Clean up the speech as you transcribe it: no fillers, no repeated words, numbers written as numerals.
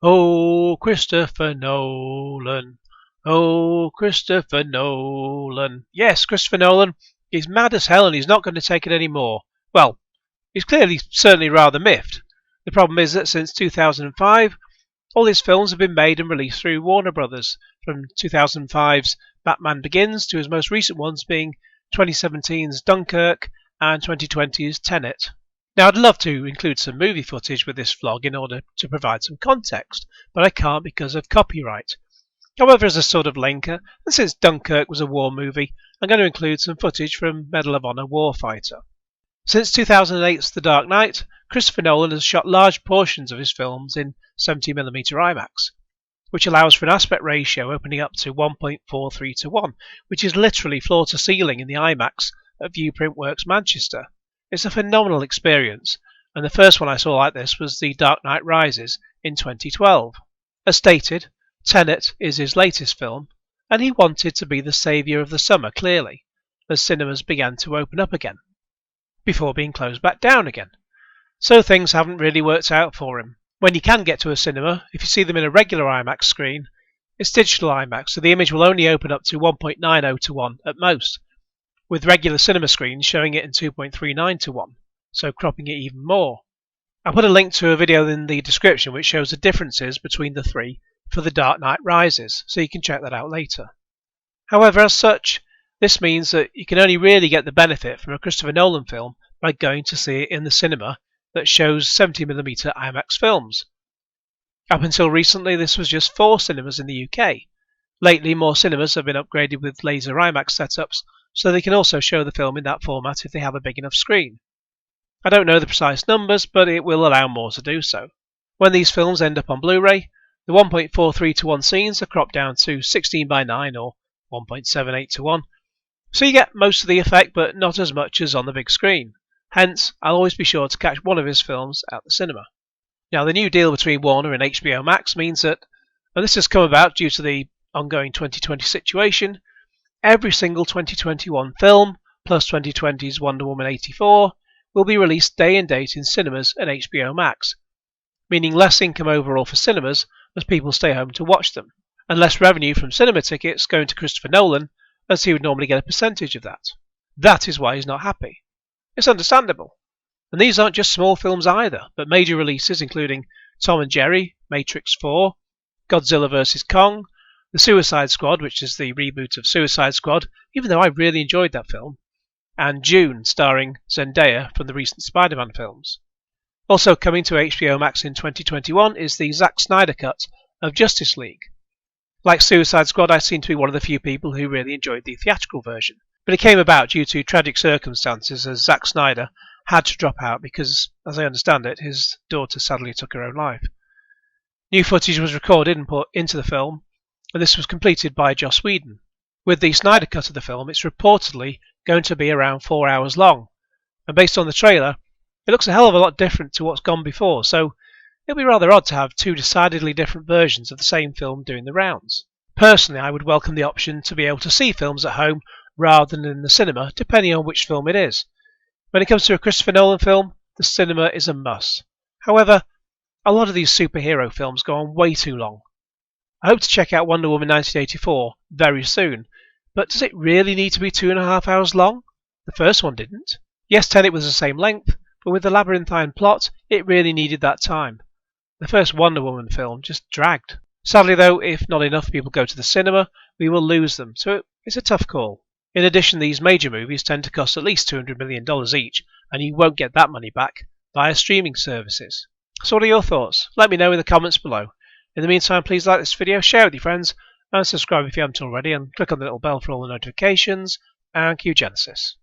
Oh, Christopher Nolan. Oh, Christopher Nolan. Yes, Christopher Nolan. He's mad as hell and he's not going to take it anymore. Well, he's certainly rather miffed. The problem is that since 2005, all his films have been made and released through Warner Brothers, from 2005's Batman Begins to his most recent ones being 2017's Dunkirk and 2020's Tenet. Now, I'd love to include some movie footage with this vlog in order to provide some context, but I can't because of copyright. However, as a sort of linker, and since Dunkirk was a war movie, I'm going to include some footage from Medal of Honor Warfighter. Since 2008's The Dark Knight, Christopher Nolan has shot large portions of his films in 70mm IMAX, which allows for an aspect ratio opening up to 1.43 to 1, which is literally floor to ceiling in the IMAX at Viewprint Works Manchester. It's a phenomenal experience, and the first one I saw like this was The Dark Knight Rises in 2012. As stated, Tenet is his latest film, and he wanted to be the saviour of the summer, clearly, as cinemas began to open up again, before being closed back down again. So things haven't really worked out for him. When you can get to a cinema, if you see them in a regular IMAX screen, it's digital IMAX, so the image will only open up to 1.90 to 1 at most, with regular cinema screens showing it in 2.39 to 1, so cropping it even more. I'll put a link to a video in the description which shows the differences between the three for The Dark Knight Rises, so you can check that out later. However, as such, this means that you can only really get the benefit from a Christopher Nolan film by going to see it in the cinema that shows 70mm IMAX films. Up until recently, this was just 4 cinemas in the UK. Lately, more cinemas have been upgraded with laser IMAX setups, so they can also show the film in that format if they have a big enough screen. I don't know the precise numbers, but it will allow more to do so. When these films end up on Blu-ray, the 1.43 to 1 scenes are cropped down to 16:9 or 1.78 to 1, so you get most of the effect but not as much as on the big screen. Hence, I'll always be sure to catch one of his films at the cinema. Now, the new deal between Warner and HBO MAX means that, and this has come about due to the ongoing 2020 situation, every single 2021 film, plus 2020's Wonder Woman 84, will be released day and date in cinemas and HBO Max, meaning less income overall for cinemas as people stay home to watch them, and less revenue from cinema tickets going to Christopher Nolan, as he would normally get a percentage of that. That is why he's not happy. It's understandable. And these aren't just small films either, but major releases including Tom and Jerry, Matrix 4, Godzilla vs. Kong, The Suicide Squad, which is the reboot of Suicide Squad, even though I really enjoyed that film, and June, starring Zendaya from the recent Spider-Man films. Also coming to HBO Max in 2021 is the Zack Snyder Cut of Justice League. Like Suicide Squad, I seem to be one of the few people who really enjoyed the theatrical version, but it came about due to tragic circumstances as Zack Snyder had to drop out because, as I understand it, his daughter sadly took her own life. New footage was recorded and put into the film, and this was completed by Joss Whedon. With the Snyder Cut of the film, it's reportedly going to be around 4 hours long, and based on the trailer, it looks a hell of a lot different to what's gone before, so it'll be rather odd to have 2 decidedly different versions of the same film doing the rounds. Personally, I would welcome the option to be able to see films at home rather than in the cinema, depending on which film it is. When it comes to a Christopher Nolan film, the cinema is a must. However, a lot of these superhero films go on way too long. I hope to check out Wonder Woman 1984 very soon, but does it really need to be 2.5 hours long? The first one didn't. Yes, Tenet was the same length, but with the labyrinthine plot, it really needed that time. The first Wonder Woman film just dragged. Sadly though, if not enough people go to the cinema, we will lose them, so it's a tough call. In addition, these major movies tend to cost at least $200 million each, and you won't get that money back via streaming services. So what are your thoughts? Let me know in the comments below. In the meantime, please like this video, share with your friends, and subscribe if you haven't already, and click on the little bell for all the notifications, and cue Genesis.